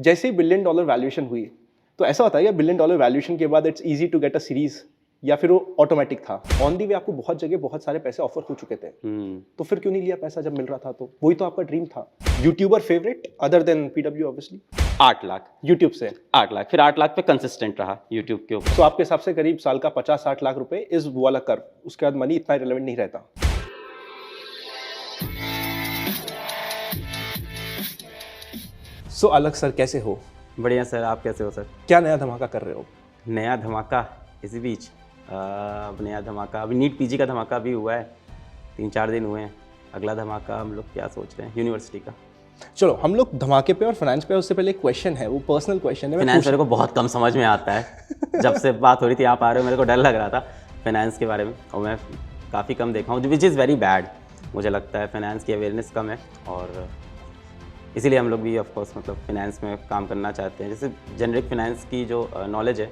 जैसे ही billion dollar valuation हुई, तो ऐसा होता है कि बिलियन डॉलर वैल्यूएशन के बाद it's easy to get a series, या फिर वो ऑटोमेटिक था? ऑन दी वे आपको बहुत जगह बहुत सारे पैसे ऑफर हो चुके थे, तो फिर क्यों नहीं लिया पैसा जब मिल रहा था? तो वही तो आपका ड्रीम था। YouTuber favourite other than PW obviously? 8 lakh. YouTube से 8 लाख, फिर 8 लाख पे कंसिस्टेंट रहा यूट्यूब के ऊपर। तो आपके हिसाब से करीब साल का 50-60 लाख रुपए इज वो वाला कर्व, उसके बाद मनी इतना रिलेवेंट नहीं रहता। सो अलग सर, कैसे हो? बढ़िया सर, आप कैसे हो सर? क्या नया धमाका कर रहे हो? नया धमाका इसी बीच अब नया धमाका, अभी नीट पीजी का धमाका भी हुआ है, 3-4 दिन हुए हैं। अगला धमाका हम लोग क्या सोच रहे हैं यूनिवर्सिटी का। चलो हम लोग धमाके पे और फाइनेंस पे, उससे पहले एक क्वेश्चन है, वो पर्सनल क्वेश्चन है। फाइनेंस मेरे को बहुत कम समझ में आता है। जब से बात हो रही थी आप आ रहे हो, मेरे को डर लग रहा था फाइनेंस के बारे में, और मैं काफ़ी कम देखा हूँ, विच इज़ वेरी बैड। मुझे लगता है फाइनेंस की अवेयरनेस कम है, और इसीलिए हम लोग भी ऑफकोर्स मतलब फाइनेंस में काम करना चाहते हैं। जैसे जेनरिक फाइनेंस की जो नॉलेज है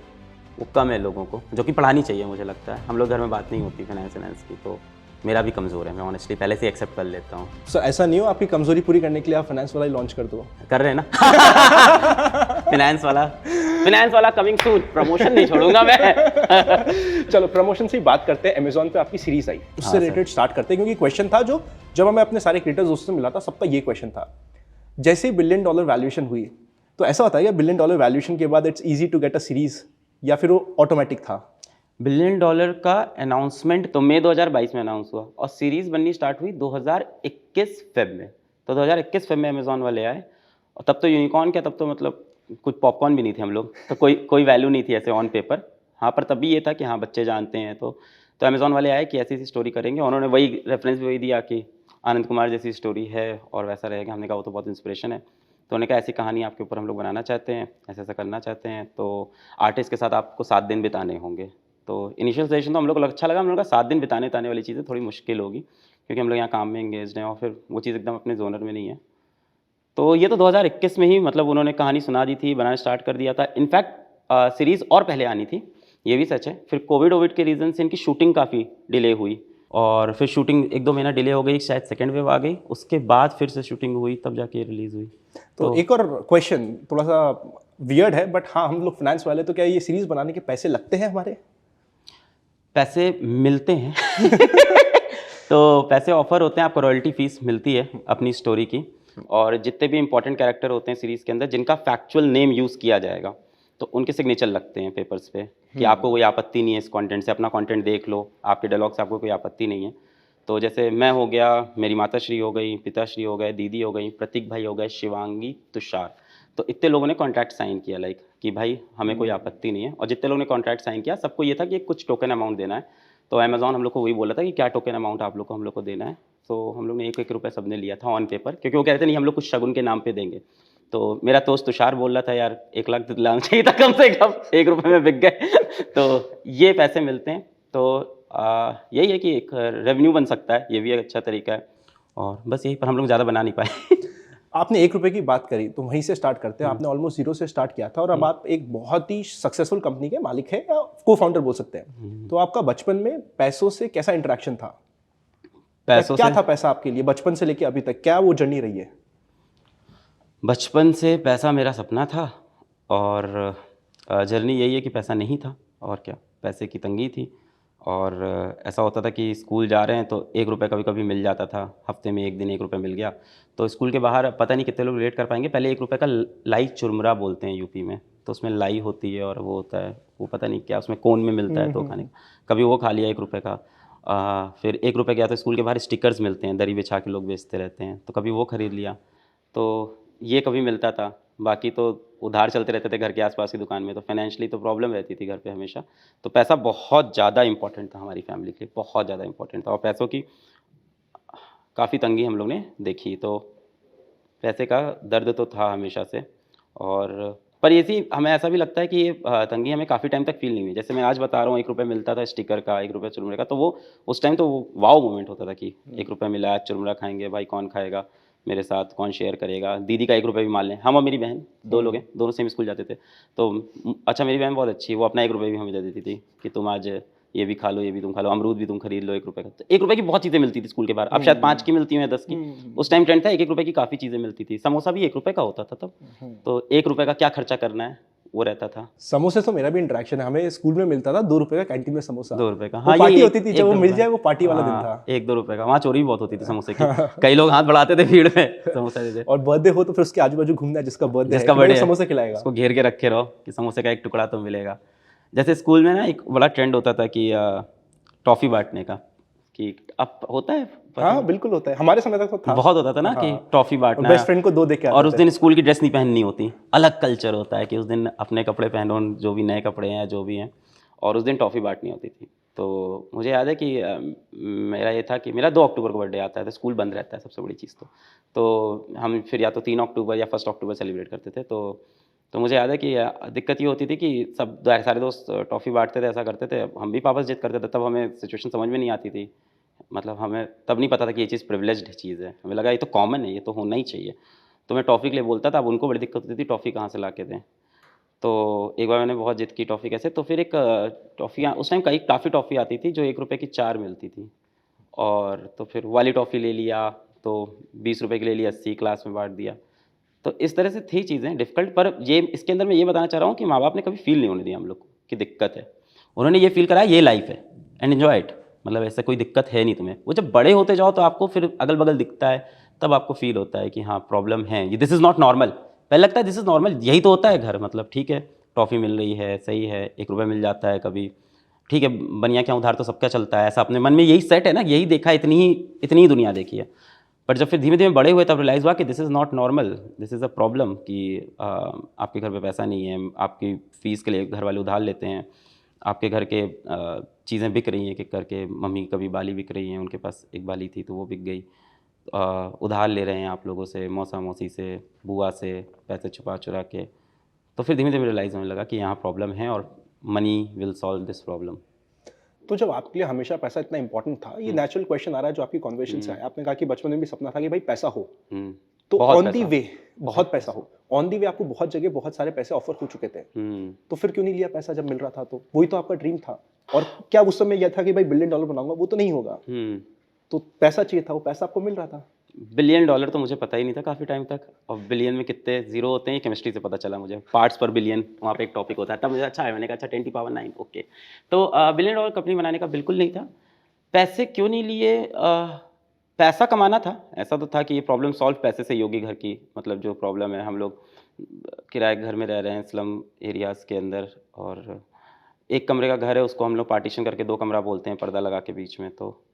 वो कम है लोगों को, जो कि पढ़ानी चाहिए मुझे लगता है। हम लोग घर में बात नहीं होती फाइनेंस की, तो मेरा भी कमज़ोर है, मैं ऑनेस्टली पहले से एक्सेप्ट कर लेता हूँ। सर ऐसा नहीं हो आपकी कमजोरी पूरी करने के लिए आप फाइनेंस वाला ही लॉन्च कर दो? कर रहे हैं ना। फाइनेंस वाला कमिंग सून, प्रमोशन नहीं छोड़ूंगा मैं। चलो प्रमोशन से ही बात करते हैं। अमेजॉन पे आपकी सीरीज आई, उससे रिलेटेड स्टार्ट करते हैं, क्योंकि क्वेश्चन था जो जब मैं अपने सारे क्रिएटर्स दोस्तों से मिला था, सबका ये क्वेश्चन था। जैसे ही बिलियन डॉलर वैल्यूएशन हुई, तो ऐसा होता है कि बिलियन डॉलर वैल्यूएशन के बाद it's easy to get a series, या फिर वो ऑटोमेटिक था? बिलियन डॉलर का अनाउंसमेंट तो मई 2022 में अनाउंस हुआ, और सीरीज़ बननी स्टार्ट हुई 2021 फेब में। तो 2021 फेब में अमेजॉन वाले आए, और तब तो यूनिकॉर्न क्या, तब तो मतलब कुछ पॉपकॉर्न भी नहीं थे हम लोग, तो कोई वैल्यू नहीं थी ऐसे ऑन पेपर। हाँ, पर तब भी ये था कि हाँ बच्चे जानते हैं। तो अमेजॉन वाले आए कि ऐसी ऐसी स्टोरी करेंगे, उन्होंने वही रेफरेंस भी वही दिया कि आनंद कुमार जैसी स्टोरी है और वैसा रहेगा। हमने कहा वो तो बहुत इंस्पिरेशन है। तो उन्होंने कहा ऐसी कहानी आपके ऊपर हम लोग बनाना चाहते हैं, ऐसा ऐसा करना चाहते हैं, तो आर्टिस्ट के साथ आपको 7 दिन बिताने होंगे। तो इनिशियल सेशन तो हम लोग को अच्छा लगा। हम लोग का 7 दिन बिताने वाली चीज़ें थोड़ी मुश्किल होगी, क्योंकि हम लोग यहाँ काम में एंगेज्ड हैं, और फिर वो चीज़ एकदम अपने जोनर में नहीं है। तो ये तो 2021 में ही मतलब उन्होंने कहानी सुना दी थी, बनाना स्टार्ट कर दिया था। इनफैक्ट सीरीज़ और पहले आनी थी, ये भी सच है। फिर कोविड के रीज़न से इनकी शूटिंग काफ़ी डिले हुई, और फिर शूटिंग 1-2 महीना डिले हो गई, शायद सेकेंड वेव आ गई, उसके बाद फिर से शूटिंग हुई, तब जाके रिलीज़ हुई। तो एक और क्वेश्चन थोड़ा सा वियर्ड है, बट हाँ हम लोग फाइनेंस वाले, तो क्या ये सीरीज बनाने के पैसे लगते हैं हमारे? पैसे मिलते हैं। तो पैसे ऑफर होते हैं, आपको रॉयल्टी फीस मिलती है अपनी स्टोरी की, और जितने भी इंपॉर्टेंट कैरेक्टर होते हैं सीरीज़ के अंदर जिनका फैक्चुअल नेम यूज़ किया जाएगा, तो उनके सिग्नेचर लगते हैं पेपर्स पे कि आपको कोई आपत्ति नहीं है इस कंटेंट से, अपना कंटेंट देख लो, आपके डायलॉग से आपको कोई आपत्ति नहीं है। तो जैसे मैं हो गया, मेरी माताश्री हो गई, पिताश्री हो गए, दीदी हो गई, प्रतीक भाई हो गए, शिवांगी, तुषार, तो इतने लोगों ने कॉन्ट्रैक्ट साइन किया लाइक कि भाई हमें कोई आपत्ति नहीं है। और जितने लोगों ने कॉन्ट्रैक्ट साइन किया, सबको ये था कि कुछ टोकन अमाउंट देना है। तो अमेजॉन हम लोग को वही बोला था कि क्या टोकन अमाउंट आप लोग को हम लोग को देना है। तो हम लोग ने 1-1 रुपये सबने लिया था ऑन पेपर, क्योंकि वो कह रहे थे नहीं हम लोग कुछ शगुन के नाम पे देंगे। तो मेरा दोस्त तुषार बोल रहा था यार 1 लाख दिलाना चाहिए था कम से कम, 1 रुपये में बिक गए। तो ये पैसे मिलते हैं। तो यही है कि एक रेवेन्यू बन सकता है, ये भी एक अच्छा तरीका है, और बस यही, पर हम लोग ज़्यादा बना नहीं पाए। आपने 1 रुपये की बात करी, तो वहीं से स्टार्ट करते हैं। आपने ऑलमोस्ट 0 से स्टार्ट किया था, और अब आप एक बहुत ही सक्सेसफुल कंपनी के मालिक हैं, या को फाउंडर बोल सकते हैं। तो आपका बचपन में पैसों से कैसा इंटरेक्शन था? पैसों क्या से था पैसा आपके लिए बचपन से लेके अभी तक, क्या वो जर्नी रही है? बचपन से पैसा मेरा सपना था, और जर्नी यही है कि पैसा नहीं था, और क्या, पैसे की तंगी थी। और ऐसा होता था कि स्कूल जा रहे हैं तो 1 रुपये कभी कभी मिल जाता था, हफ्ते में 1 दिन 1 रुपये मिल गया। तो स्कूल के बाहर पता नहीं कितने लोग रिलेट कर पाएंगे, पहले 1 रुपये का लाई चुरमुरा बोलते हैं यूपी में, तो उसमें लाई होती है और वो होता है, वो पता नहीं क्या उसमें कोन में मिलता है, तो खाने का कभी वो खा लिया 1 रुपये का। फिर 1 रुपये गया तो स्कूल के बाहर स्टिकर्स मिलते हैं, दरी बिछा के लोग बेचते रहते हैं, तो कभी वो ख़रीद लिया। तो ये कभी मिलता था, बाकी तो उधार चलते रहते थे घर के आसपास की दुकान में, तो फाइनेंशियली तो प्रॉब्लम रहती थी घर पे हमेशा। तो पैसा बहुत ज़्यादा इंपॉर्टेंट था हमारी फैमिली के लिए, बहुत ज़्यादा इंपॉर्टेंट था, और पैसों की काफ़ी तंगी हम लोग ने देखी। तो पैसे का दर्द तो था हमेशा से, और पर ये सी हमें ऐसा भी लगता है कि ये तंगी हमें काफ़ी टाइम तक फील नहीं हुई। जैसे मैं आज बता रहा हूँ 1 रुपये मिलता था स्टिकर का, 1 रुपये चुरमुरे का, तो वो उस टाइम तो वो वाओ मोमेंट होता था कि 1 रुपये मिला, आज चुरमुरा खाएंगे, भाई कौन खाएगा मेरे साथ, कौन शेयर करेगा। दीदी का 1 रुपये भी मान लें, हम और मेरी बहन 2 लोग हैं, दोनों सेम स्कूल जाते थे। तो अच्छा, मेरी बहन बहुत अच्छी है, वो अपना 1 रुपये भी हमें दे देती थी कि तुम आज ये भी खा लो, ये भी तुम खा लो, अमरूद भी तुम खरीद लो 1 रुपए का। तो 1 रुपए की बहुत चीज़ें मिलती थी स्कूल के बाहर, अब शायद 5 की मिलती हैं, 10 की। उस टाइम ट्रेंड था 1-1 रुपए की काफ़ी चीज़ें मिलती थी। समोसा भी 1 रुपए का होता था तब, तो 1 रुपए का क्या खर्चा करना है वो रहता था। समोसे तो मेरा भी इंटरेक्शन है, हमें स्कूल में मिलता था 2 रुपए का कैंटीन में समोसा। 2 रुपए का, वो हाँ, पार्टी ये होती थी, जब वो मिल जाए वो पार्टी वाला दिन था। 1-2 रुपए का, वहाँ चोरी भी बहुत होती थी समोसे की। कई लोग हाथ बढ़ाते थे भीड़ में, समोसा दे दे। और बर्थडे हो तो फिर उसके आजू बाजू घूमना है, जिसका बर्थडे है जिसका कि भाई वो बर्थडे है, समोसा खिलाएगा। उसको घेर के रखे रहो कि समोसे का एक टुकड़ा तो मिलेगा। जैसे स्कूल में ना एक बड़ा ट्रेंड होता था कि टॉफ़ी बांटने का, कि अब होता है, हाँ बिल्कुल होता है, हमारे समय तक तो था। बहुत होता था ना कि टॉफ़ी बांटना बेस्ट फ्रेंड को 2 दे के और आते उस थे। दिन स्कूल की ड्रेस नहीं पहननी होती, अलग कल्चर होता है कि उस दिन अपने कपड़े पहनो, जो भी नए कपड़े हैं जो भी हैं, और उस दिन टॉफ़ी बांटनी होती थी। तो मुझे याद है कि मेरा ये था कि मेरा 2 अक्टूबर को बर्थडे आता है, तो स्कूल बंद रहता है, सबसे बड़ी चीज़ तो हम फिर या तो 3 अक्टूबर या 1 अक्टूबर सेलिब्रेट करते थे। तो मुझे याद है कि दिक्कत ये होती थी कि सब सारे दोस्त टॉफ़ी बांटते थे, ऐसा करते थे, हम भी वापस जिद करते थे। तब हमें सिचुएशन समझ में नहीं आती थी, मतलब हमें तब नहीं पता था कि ये चीज़ प्रिविलेज्ड चीज़ है, हमें लगा ये तो कॉमन है, ये तो होना ही चाहिए। तो मैं टॉफ़ी के लिए बोलता था, अब उनको बड़ी दिक्कत होती थी टॉफ़ी कहाँ से ला के दें। तो एक बार मैंने बहुत जिद की टॉफ़ी कैसे, तो फिर एक टॉफ़ियाँ उस टाइम कई काफ़ी टॉफ़ी आती थी जो 1 रुपए की 4 मिलती थी, और तो फिर वो वाली टॉफ़ी ले लिया, तो 20 रुपए की ले ली, 80 क्लास में बाँट दिया। तो इस तरह से थी चीज़ें डिफ़िकल्ट, पर ये इसके अंदर मैं ये बताना चाह रहा हूँ कि माँ-बाप ने कभी फ़ील नहीं होने दिया हम लोग को कि दिक्कत है। उन्होंने ये फ़ील कराया ये लाइफ़ है एंड एन्जॉय इट, मतलब ऐसा कोई दिक्कत है नहीं तुम्हें। वो जब बड़े होते जाओ तो आपको फिर अगल-बगल दिखता है, तब आपको फ़ील होता है कि हाँ, प्रॉब्लम है, ये दिस इज़ नॉट नॉर्मल। पहले लगता है दिस इज़ नॉर्मल, यही तो होता है घर, मतलब ठीक है, टॉफ़ी मिल रही है, सही है, 1 रुपए मिल जाता है कभी, ठीक है, बनिया क्या उधार तो सबका चलता है, ऐसा अपने मन में यही सेट है ना, यही देखा है, इतनी ही दुनिया देखी है। बट जब फिर धीमे-धीमे बड़े हुए तब रियलाइज़ हुआ कि this is not normal, this is a problem कि आपके घर पे पैसा नहीं है, आपकी फ़ीस के लिए घर वाले उधार लेते हैं, आपके घर के चीज़ें बिक रही हैं एक-एक करके, मम्मी की कभी बाली बिक रही हैं, उनके पास एक बाली थी तो वो बिक गई। उधार ले रहे हैं आप लोगों से, मौसा-मौसी से, बुआ से, पैसे छुपा-चुरा के। तो फिर धीमे-धीमे रियलाइज़ होने लगा कि यहाँ प्रॉब्लम है और money will solve this problem. तो जब आपके लिए हमेशा पैसा इतना इंपॉर्टेंट था, ये नेचुरल क्वेश्चन आ रहा है जो आपकी कन्वर्सेशन से आया, आपने कहा कि बचपन में भी सपना था कि भाई पैसा हो, हुँ, तो बहुत ऑन दी पैसा। वे बहुत पैसा हो, ऑन दी वे आपको बहुत जगह बहुत सारे पैसे ऑफर हो चुके थे, हुँ, तो फिर क्यों नहीं लिया पैसा जब मिल रहा था? तो वही तो आपका ड्रीम था। और क्या उस समय यह था कि भाई बिलियन डॉलर बनाऊंगा? वो तो नहीं होगा, हुँ। तो पैसा चाहिए था, वो पैसा आपको मिल रहा था। बिलियन डॉलर तो मुझे पता ही नहीं था काफ़ी टाइम तक, और बिलियन में कितने ज़ीरो होते हैं ये केमिस्ट्री से पता चला मुझे, पार्ट्स पर बिलियन वहाँ पे एक टॉपिक होता है, तब मुझे अच्छा है, मैंने कहा अच्छा 10 की पावर 9 ओके। तो बिलियन डॉलर कंपनी बनाने का बिल्कुल नहीं था। पैसे क्यों नहीं लिए? पैसा कमाना था, ऐसा तो था कि ये प्रॉब्लम सॉल्व पैसे से ही होगी घर की, मतलब जो प्रॉब्लम है, हम लोग किराए के घर में रह रहे हैं स्लम एरियाज़ के अंदर, और एक कमरे का घर है उसको हम लोग पार्टीशन करके 2 कमरा बोलते हैं पर्दा लगा के बीच में। तो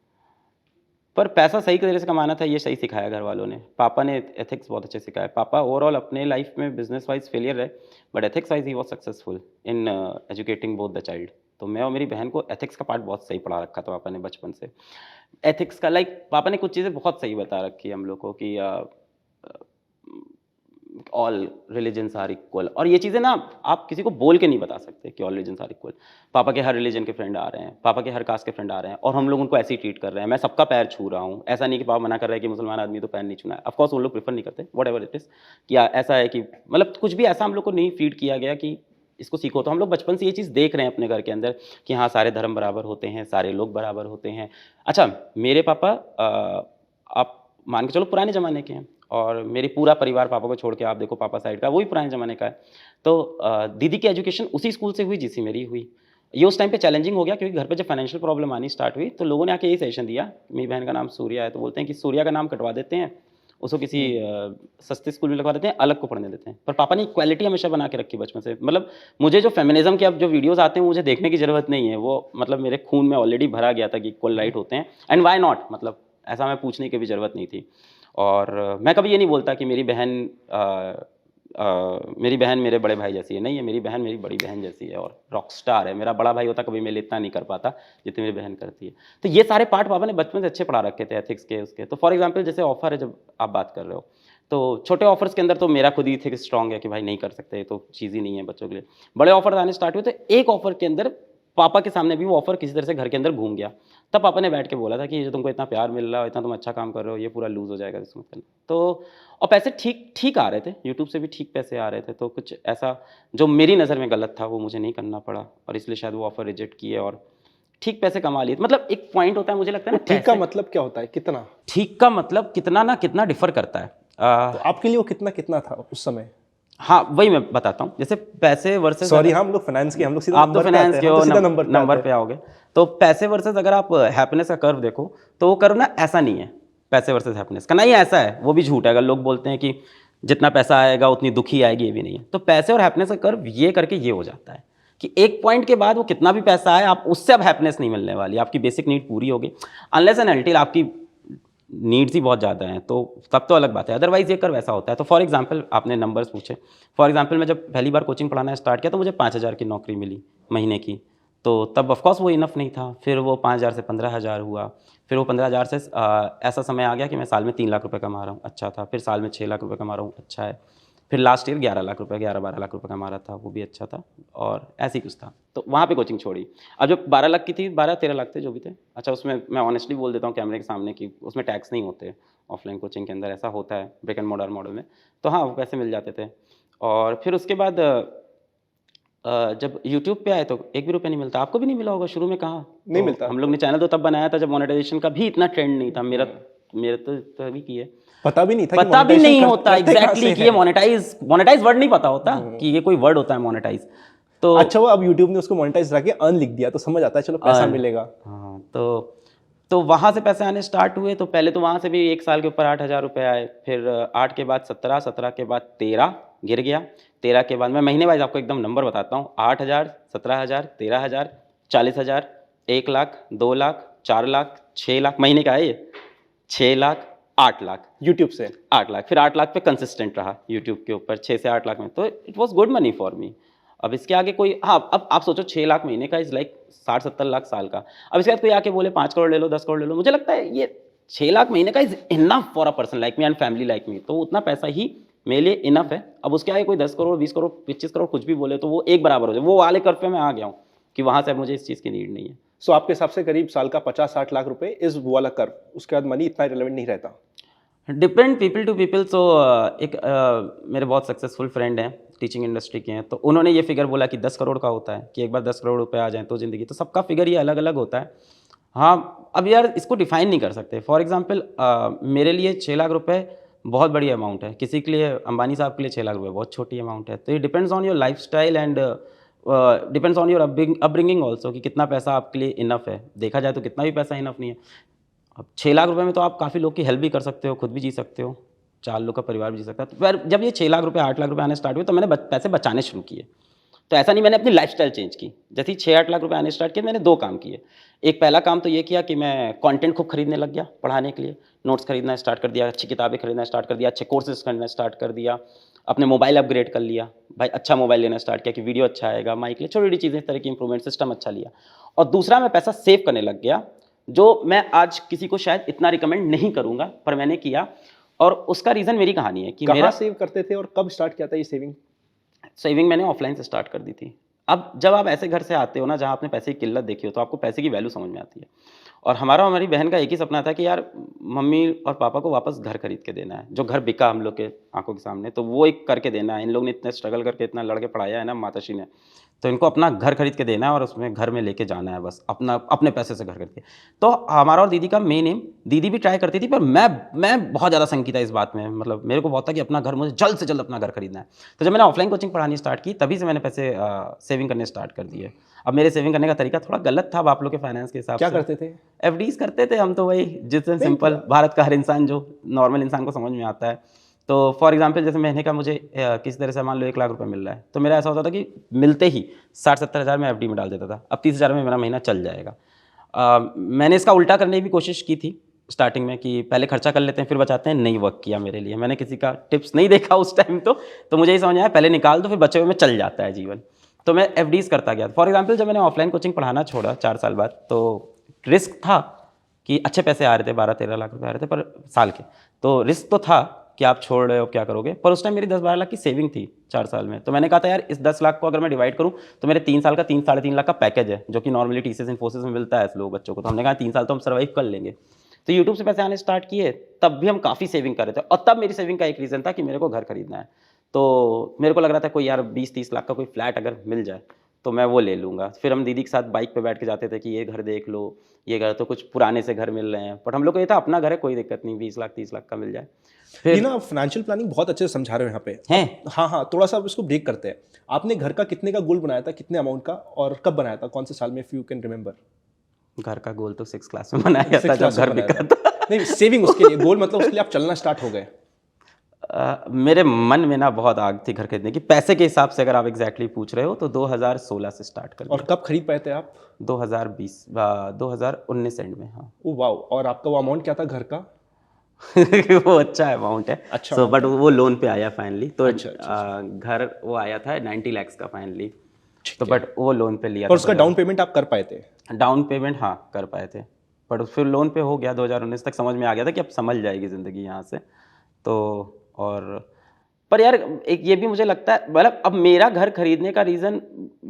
पर पैसा सही तरीके से कमाना था, ये सही सिखाया घर वालों ने। पापा ने एथिक्स बहुत अच्छे सिखाए। पापा ओवरऑल अपने लाइफ में बिजनेस वाइज फेलियर रहे, but ethics wise he was successful in educating both the child. तो मैं और मेरी बहन को एथिक्स का पार्ट बहुत सही पढ़ा रखा था पापा ने बचपन से। एथिक्स का पापा ने कुछ चीज़ें बहुत सही बता रखी है हम लोग को कि ऑल रिलीजन्स आर इक्वल, और ये चीज़ें ना आप किसी को बोल के नहीं बता सकते कि ऑल रिलीजन्स आर इक्वल। पापा के हर रिलीजन के फ्रेंड आ रहे हैं, पापा के हर कास्ट के फ्रेंड आ रहे हैं, और हम लोग उनको ऐसे ही ट्रीट कर रहे हैं। मैं सबका पैर छू रहा हूँ, ऐसा नहीं कि पापा मना कर रहे हैं कि मुसलमान आदमी तो पैर नहीं छूना है। ऑफकोर्स वो लोग प्रेफर नहीं करते, वट एवर इट इज़, कि ऐसा है कि मतलब कुछ भी ऐसा हम लोग को नहीं फीड किया गया कि इसको सीखो। तो हम लोग बचपन से ये चीज़ देख रहे हैं अपने घर के अंदर कि हाँ, सारे धर्म बराबर होते हैं, सारे लोग बराबर होते हैं। अच्छा, मेरे पापा आप मान के चलो पुराने ज़माने के हैं, और मेरी पूरा परिवार पापा को छोड़ के आप देखो, पापा साइड का वो भी पुराने ज़माने का है। तो दीदी की एजुकेशन उसी स्कूल से हुई जिससे मेरी हुई। ये उस टाइम पे चैलेंजिंग हो गया क्योंकि घर पे जब फाइनेंशियल प्रॉब्लम आनी स्टार्ट हुई तो लोगों ने आके यही सजेशन दिया। मेरी बहन का नाम सूर्या है, तो बोलते हैं कि सूर्या का नाम कटवा देते हैं, उसको किसी सस्ते स्कूल में लगवा देते हैं, अलग को पढ़ने देते हैं। पर पापा ने इक्वालिटी हमेशा बना के रखी बचपन से। मतलब मुझे जो फेमिनिज्म के अब जो वीडियोस आते हैं मुझे देखने की ज़रूरत नहीं है, वो मतलब मेरे खून में ऑलरेडी भरा गया था कि इक्वल राइट होते हैं, एंड व्हाई नॉट, मतलब ऐसा मैं पूछने की भी ज़रूरत नहीं थी। और मैं कभी ये नहीं बोलता कि मेरी बहन मेरे बड़े भाई जैसी है, नहीं है, मेरी बहन मेरी बड़ी बहन जैसी है और रॉक स्टार है। मेरा बड़ा भाई होता कभी मेरे लिए इतना नहीं कर पाता जितनी मेरी बहन करती है। तो ये सारे पार्ट पापा ने बचपन से अच्छे पढ़ा रखे थे एथिक्स के उसके। तो फॉर एग्जांपल जैसे ऑफर है, जब आप बात कर रहे हो, तो छोटे ऑफर्स के अंदर तो मेरा खुद ही एथिक्स स्ट्रांग है कि भाई नहीं कर सकते, ये तो चीज़ ही नहीं है बच्चों के लिए। बड़े ऑफर आने स्टार्ट हुए तो एक ऑफर के अंदर पापा के सामने भी वो ऑफर किसी तरह से घर के अंदर घूम गया। तब पापा ने बैठ के बोला था कि ये जो तुमको इतना प्यार मिल रहा है, इतना तुम अच्छा काम कर रहे हो, ये पूरा लूज हो जाएगा, इसमें मत करना। तो और पैसे ठीक ठीक आ रहे थे, यूट्यूब से भी ठीक पैसे आ रहे थे। तो कुछ ऐसा जो मेरी नज़र में गलत था वो मुझे नहीं करना पड़ा, और इसलिए शायद वो ऑफ़र रिजेक्ट किए और ठीक पैसे कमा लिए, मतलब एक पॉइंट होता है, मुझे लगता है ना, ठीक का मतलब क्या होता है, कितना? ठीक का मतलब कितना ना कितना डिफर करता है। तो आपके लिए वो कितना कितना था उस समय? हाँ वही मैं बताता हूँ, जैसे पैसे वर्सेस, सॉरी, हम लोग फाइनेंस के, हम लोग सीधा आप तो नंबर पे आते फाइनेंस हैं, के हम हो, तो सीधा नंबर पे नंबर आते पे हैं। आओगे, तो पैसे वर्सेस अगर आप हैप्पीनेस का कर्व देखो तो वो कर्व ना ऐसा नहीं है, पैसे वर्सेस हैप्पीनेस का, नहीं ऐसा है, वो भी झूठ है। अगर लोग बोलते हैं कि जितना पैसा आएगा उतनी दुखी आएगी, ये भी नहीं है। तो पैसे और हैप्पीनेस का कर्व ये करके ये हो जाता है कि एक पॉइंट के बाद वो कितना भी पैसा आए, आप उससे अब हैप्पीनेस नहीं मिलने वाली, आपकी बेसिक नीड पूरी होगी, अनलेस एंड अनटिल आपकी नीड्स ही बहुत ज़्यादा हैं, तो तब तो अलग बात है। अदरवाइज ये कर्व ऐसा होता है। तो फॉर एग्जांपल आपने नंबर्स पूछे, फॉर एग्जांपल मैं जब पहली बार कोचिंग पढ़ाना स्टार्ट किया तो मुझे 5,000 की नौकरी मिली महीने की, तो तब ऑफकोर्स वो इनफ नहीं था। फिर वो 5,000 से 15,000 हुआ, फिर वो 15,000 से ऐसा समय आ गया कि मैं साल में 3 लाख रुपए कमा रहा हूँ, अच्छा था। फिर साल में 6 लाख रुपए कमा रहा हूँ, अच्छा है। फिर लास्ट ईयर 11 लाख रुपए, 11-12 लाख रुपए कमा रहा था, वो भी अच्छा था, और ऐसे ही कुछ था। तो वहाँ पे कोचिंग छोड़ी। अब जब 12 लाख की थी, 12-13 लाख थे जो भी थे, अच्छा उसमें मैं ऑनेस्टली बोल देता हूँ कैमरे के सामने कि उसमें टैक्स नहीं होते, ऑफलाइन कोचिंग के अंदर ऐसा होता है ब्रिक एंड मोर्टर मॉडल में, तो हाँ वो पैसे मिल जाते थे। और फिर उसके बाद जब यूट्यूब पे आए तो 1 भी रुपया नहीं मिलता। आपको भी नहीं मिला होगा शुरू में? कहाँ नहीं तो मिलता। हम लोग ने चैनल तो तब बनाया था जब मोनेटाइजेशन का भी इतना ट्रेंड नहीं था। मेरे तो तभी की है, पता भी नहीं था कि पता भी monetization नहीं होता करते कहाँ एग्जैक्टली से कि ये है। मोनेटाइज वर्ड नहीं पता होता कि ये कोई वर्ड होता है मोनेटाइज। तो अच्छा, वो अब यूट्यूब ने उसको मोनेटाइज रख के अर्न लिख दिया तो समझ आता है, चलो पैसा earn, मिलेगा। हाँ तो वहाँ से पैसे आने स्टार्ट हुए। तो पहले तो वहाँ से भी 1 साल के ऊपर 8,000 रुपये आए, फिर 8 के बाद 17, 17 के बाद 13 गिर गया, 13 के बाद मैं महीने वाइज आपको एकदम नंबर बताता हूँ, 8,000, 17,000, 13,000, 40,000, 1 लाख, 2 लाख, 4 लाख, 6 लाख, महीने का है ये, 6 लाख, 8 लाख, यूट्यूब से 8 लाख, फिर 8 लाख पे कंसिस्टेंट रहा यूट्यूब के ऊपर, 6 से 8 लाख में, तो it was good money for me. अब इसके आगे कोई, हाँ अब आप सोचो 6 लाख महीने का इज लाइक 60-70 लाख साल का। अब इसके बाद कोई आके बोले 5 करोड़ ले लो, 10 करोड़ ले लो, मुझे लगता है ये 6 लाख महीने का is enough for a person like me and family like me, तो उतना पैसा ही मेरे लिए इनफ है। अब उसके आगे कोई 10 करोड़, 20 करोड़, 25 करोड़ कुछ भी बोले तो वो एक बराबर हो जाए, वो वाले कर्व पे मैं आ गया हूँ कि वहाँ से अब मुझे इस चीज़ की नीड नहीं है। सो आपके हिसाब से करीब साल का 50-60 लाख रुपए इस वाला कर्व, उसके बाद मनी इतना रिलेवेंट नहीं रहता। Depend people to people. So एक मेरे बहुत सक्सेसफुल फ्रेंड हैं, टीचिंग इंडस्ट्री के हैं, तो उन्होंने ये फिगर बोला कि 10 करोड़ का होता है, कि एक बार 10 करोड़ रुपए आ जाएं तो ज़िंदगी, तो सबका फिगर ये अलग अलग होता है। हाँ अब यार इसको डिफाइन नहीं कर सकते। फॉर एग्जांपल मेरे लिए 6 लाख रुपए बहुत बड़ी अमाउंट है, किसी के लिए, अंबानी साहब के लिए 6 लाख रुपए बहुत छोटी अमाउंट है। तो ये depends on your life style and depends on your upbringing also, कि कितना पैसा आपके लिए इनफ है। देखा जाए तो कितना भी पैसा इनफ नहीं है। अब 6 लाख रुपए में तो आप काफ़ी लोग की हेल्प भी कर सकते हो, खुद भी जी सकते हो, 4 लोग का परिवार भी जी सकता है। तो फिर जब ये 6 लाख रुपए 8 लाख रुपए आने स्टार्ट हुए तो मैंने पैसे बचाने शुरू किए। तो ऐसा नहीं मैंने अपनी लाइफस्टाइल चेंज की, जैसे ही 6-8 लाख रुपए आने स्टार्ट किए मैंने 2 काम किए। एक पहला काम तो ये किया कि मैं कंटेंट खूब खरीदने लग गया पढ़ाने के लिए, नोट्स खरीदना स्टार्ट कर दिया, अच्छी किताबें खरीदना स्टार्ट कर दिया, अच्छे कोर्सेज खरीदना स्टार्ट कर दिया, अपने मोबाइल अपग्रेड कर लिया, भाई अच्छा मोबाइल लेना स्टार्ट किया कि वीडियो अच्छा आएगा, माइक ले, छोटी छोटी चीज़ें, इस तरह की इंप्रूवमेंट, सिस्टम अच्छा लिया। और दूसरा मैं पैसा सेव करने लग गया, जो मैं आज किसी को शायद इतना रिकमेंड नहीं करूँगा, पर मैंने किया। और उसका रीज़न मेरी कहानी है कि कहाँ मेरा सेव करते थे और कब स्टार्ट किया था ये सेविंग? सेविंग मैंने ऑफलाइन से स्टार्ट कर दी थी। अब जब आप ऐसे घर से आते हो ना जहाँ आपने पैसे की किल्लत देखी हो, तो आपको पैसे की वैल्यू समझ में आती है। और हमारा और हमारी बहन का एक ही सपना था कि यार मम्मी और पापा को वापस घर खरीद के देना है, जो घर बिका हम लोग के आंखों के सामने, तो वो एक करके देना है। इन लोग ने इतने स्ट्रगल करके इतना लड़के पढ़ाया है ना माताश्री ने, तो इनको अपना घर खरीद के देना है और उसमें घर में लेके जाना है, बस अपना अपने पैसे से घर खरीद के। तो हमारा और दीदी का मेन एम, दीदी भी ट्राई करती थी पर मैं बहुत ज़्यादा संकी था इस बात में, मतलब मेरे को बहुत था कि अपना घर, मुझे जल्द से जल्द अपना घर खरीदना है। तो जब मैंने ऑफलाइन कोचिंग पढ़ानी स्टार्ट की तभी से मैंने पैसे सेविंग करने स्टार्ट कर दिए। अब मेरे सेविंग करने का तरीका थोड़ा गलत था अब आप लोग के फाइनेंस के हिसाब से। क्या करते थे? एफडीज करते थे हम, तो वही जिससे सिंपल भारत का हर इंसान, जो नॉर्मल इंसान को समझ में आता है। तो फॉर एग्जांपल जैसे महीने का मुझे किसी तरह से मान लो 1 लाख रुपए मिल रहा है, तो मेरा ऐसा होता था कि मिलते ही 60-70 हज़ार में एफडी में डाल देता था। अब 30 हज़ार में मेरा महीना चल जाएगा। मैंने इसका उल्टा करने की भी कोशिश की थी स्टार्टिंग में कि पहले खर्चा कर लेते हैं फिर बचाते हैं, नहीं वर्क किया मेरे लिए। मैंने किसी का टिप्स नहीं देखा उस टाइम, तो मुझे ही समझ आया पहले निकाल दो फिर बचे हुए में चल जाता है जीवन। तो मैं एफडीज करता गया। फॉर एग्जांपल जब मैंने ऑफलाइन कोचिंग पढ़ाना छोड़ा 4 साल बाद, तो रिस्क था कि अच्छे पैसे आ रहे थे, 12-13 लाख रुपए आ रहे थे पर साल के, तो रिस्क तो था कि आप छोड़ रहे हो क्या करोगे। पर उस टाइम मेरी 10-12 लाख की सेविंग थी 4 साल में, तो मैंने कहा था यार इस 10 लाख को अगर मैं डिवाइड करूं तो मेरे 3 साल का 3-3.5 लाख का पैकेज है, जो कि नॉर्मली टीसीएस इन्फोसिस में मिलता है ऐसे लोग बच्चों को। तो हमने कहा 3 साल तो हम सर्वाइव कर लेंगे। तो यूट्यूब से पैसे आने स्टार्ट किए, तब भी हम काफ़ी सेविंग कर रहे थे। और तब मेरी सेविंग का एक रीज़न था कि मेरे को घर खरीदना है। तो मेरे को लग रहा था कोई यार 20-30 लाख का कोई फ्लैट अगर मिल जाए तो मैं वो ले लूँगा। फिर हम दीदी के साथ बाइक पे बैठ के जाते थे कि ये घर देख लो, ये घर, तो कुछ पुराने से घर मिल रहे हैं, बट हम लोग को ये था अपना घर है, कोई दिक्कत नहीं, 20 लाख 30 लाख का मिल जाए। ये फिर ना फाइनेंशियल प्लानिंग बहुत अच्छे से समझा रहे हो यहाँ पे। हैं हाँ हाँ, थोड़ा सा अब इसको ब्रेक करते हैं। आपने घर का कितने का गोल बनाया था, कितने अमाउंट का, और कब बनाया था, कौन से साल में, इफ यू कैन रिमेंबर? घर का गोल तो 6 क्लास में बनाया था, 6 जब क्लास में घर बनाया बिका था। था। नहीं, सेविंग उसके लिए गोल, मतलब उसके लिए आप चलना स्टार्ट हो गए। मेरे मन में ना बहुत आग थी घर खरीदने की, पैसे के हिसाब से अगर आप एग्जैक्टली पूछ रहे हो तो 2016 से स्टार्ट कर और कब खरीद पाए थे आप? 2020 2019 एंड में, हाँ। ओ वाओ, और आपका वो अमाउंट क्या था घर का? वो अच्छा अमाउंट है, अच्छा सो बट वो लोन पे आया फाइनली, तो अच्छा, घर वो आया था 90 lakhs का फाइनली, ठीक तो है। बट वो लोन पे लिया पर था। उसका डाउन पेमेंट आप कर पाए थे? डाउन पेमेंट हाँ कर पाए थे, बट फिर लोन पे हो गया। 2019 तक समझ में आ गया था कि अब संभल जाएगी ज़िंदगी यहाँ से, तो और पर यार एक ये भी मुझे लगता है, मतलब अब मेरा घर खरीदने का रीज़न